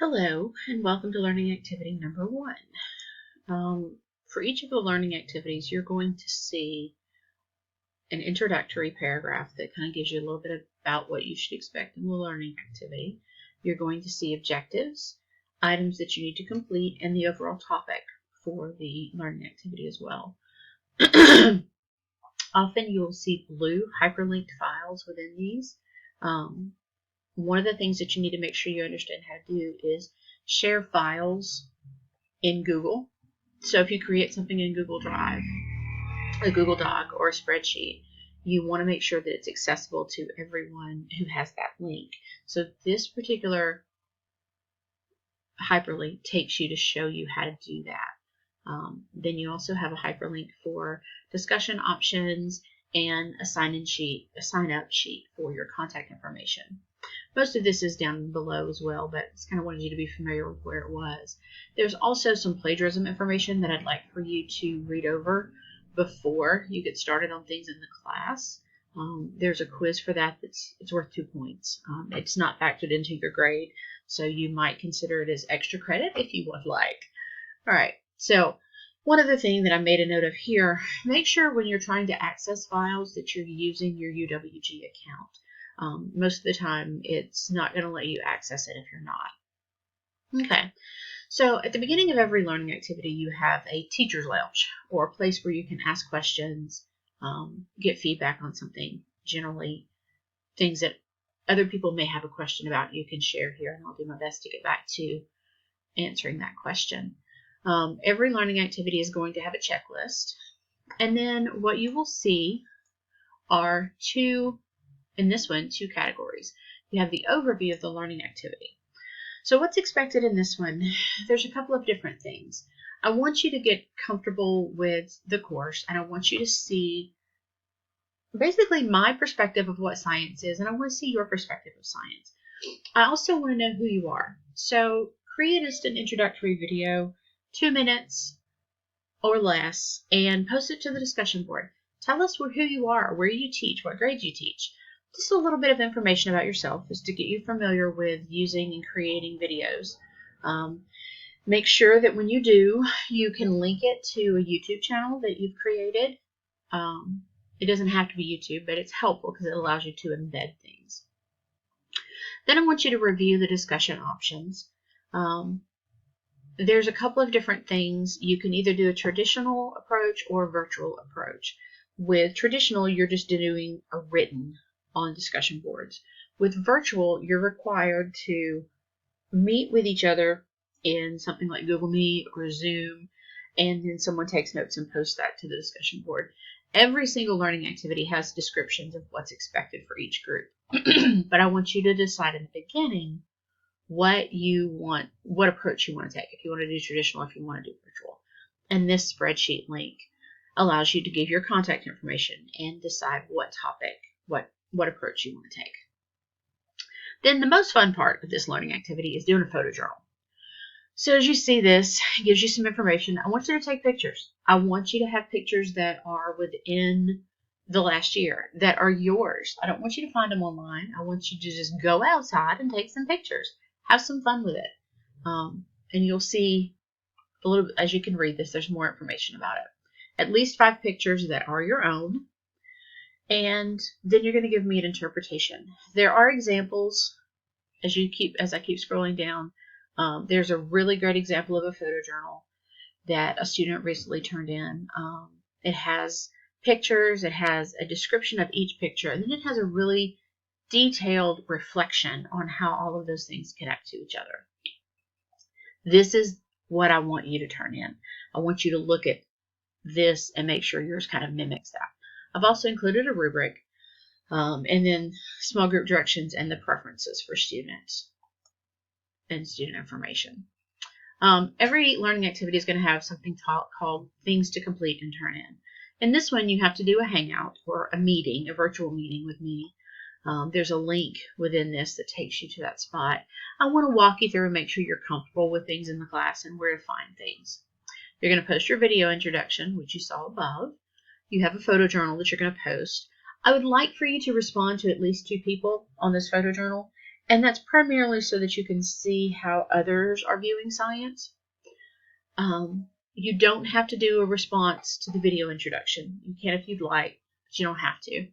Hello, and welcome to learning activity number 1. For each of the learning activities, you're going to see an introductory paragraph that kind of gives you a little bit about what you should expect in the learning activity. You're going to see objectives, items that you need to complete, and the overall topic for the learning activity as well. Often you'll see blue hyperlinked files within these. One of the things that you need to make sure you understand how to do is share files in Google. So if you create something in Google Drive, a Google Doc, or a spreadsheet, you want to make sure that it's accessible to everyone who has that link. So this particular hyperlink takes you to show you how to do that. Then you also have a hyperlink for discussion options and a sign-up sheet for your contact information. Most of this is down below as well, but it's kind of wanted you to be familiar with where it was. There's also some plagiarism information that I'd like for you to read over before you get started on things in the class. There's a quiz for that it's worth 2 points. It's not factored into your grade, so you might consider it as extra credit if you would like. All right, so one other thing that I made a note of here, make sure when you're trying to access files that you're using your UWG account. Most of the time, it's not going to let you access it if you're not. Okay, so at the beginning of every learning activity, you have a teacher's lounge, or a place where you can ask questions, get feedback on something, generally things that other people may have a question about you can share here, and I'll do my best to get back to answering that question. Every learning activity is going to have a checklist, and then what you will see are two categories. You have the overview of the learning activity. So what's expected in this one? There's a couple of different things. I want you to get comfortable with the course, and I want you to see basically my perspective of what science is, and I want to see your perspective of science. I also want to know who you are. So create just an introductory video, 2 minutes or less, and post it to the discussion board. Tell us who you are, where you teach, what grades you teach. Just a little bit of information about yourself is to get you familiar with using and creating videos. Make sure that when you do, you can link it to a YouTube channel that you've created. It doesn't have to be YouTube, but it's helpful because it allows you to embed things. Then I want you to review the discussion options. There's a couple of different things. You can either do a traditional approach or a virtual approach. With traditional, you're just doing a written on discussion boards. With virtual, you're required to meet with each other in something like Google Meet or Zoom, and then someone takes notes and posts that to the discussion board. Every single learning activity has descriptions of what's expected for each group. But I want you to decide in the beginning what approach you want to take. If you want to do traditional, if you want to do virtual. And this spreadsheet link allows you to give your contact information and decide what topic, what approach you want to take. Then the most fun part of this learning activity is doing a photo journal. So as you see this, it gives you some information. I want you to take pictures. I want you to have pictures that are within the last year, that are yours. I don't want you to find them online. I want you to just go outside and take some pictures. Have some fun with it. And you'll see a little bit, as you can read this, there's more information about it. At least 5 pictures that are your own. And then you're going to give me an interpretation. There are examples as I keep scrolling down. There's a really great example of a photo journal that a student recently turned in. It has pictures, it has a description of each picture, and then it has a really detailed reflection on how all of those things connect to each other. This is what I want you to turn in. I want you to look at this and make sure yours kind of mimics that. I've also included a rubric, and then small group directions and the preferences for students and student information. Every learning activity is going to have something called things to complete and turn in. In this one, you have to do a hangout or a meeting, a virtual meeting with me. There's a link within this that takes you to that spot. I want to walk you through and make sure you're comfortable with things in the class and where to find things. You're going to post your video introduction, which you saw above. You have a photo journal that you're going to post. I would like for you to respond to at least 2 people on this photo journal, And that's primarily so that you can see how others are viewing science. You don't have to do a response to the video introduction. You can if you'd like, but you don't have to.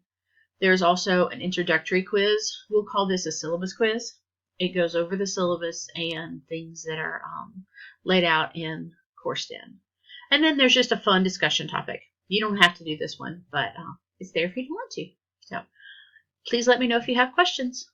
There's also an introductory quiz. We'll call this a syllabus quiz. It goes over the syllabus and things that are laid out in Course 10. And then there's just a fun discussion topic. You don't have to do this one, but it's there if you want to. So please let me know if you have questions.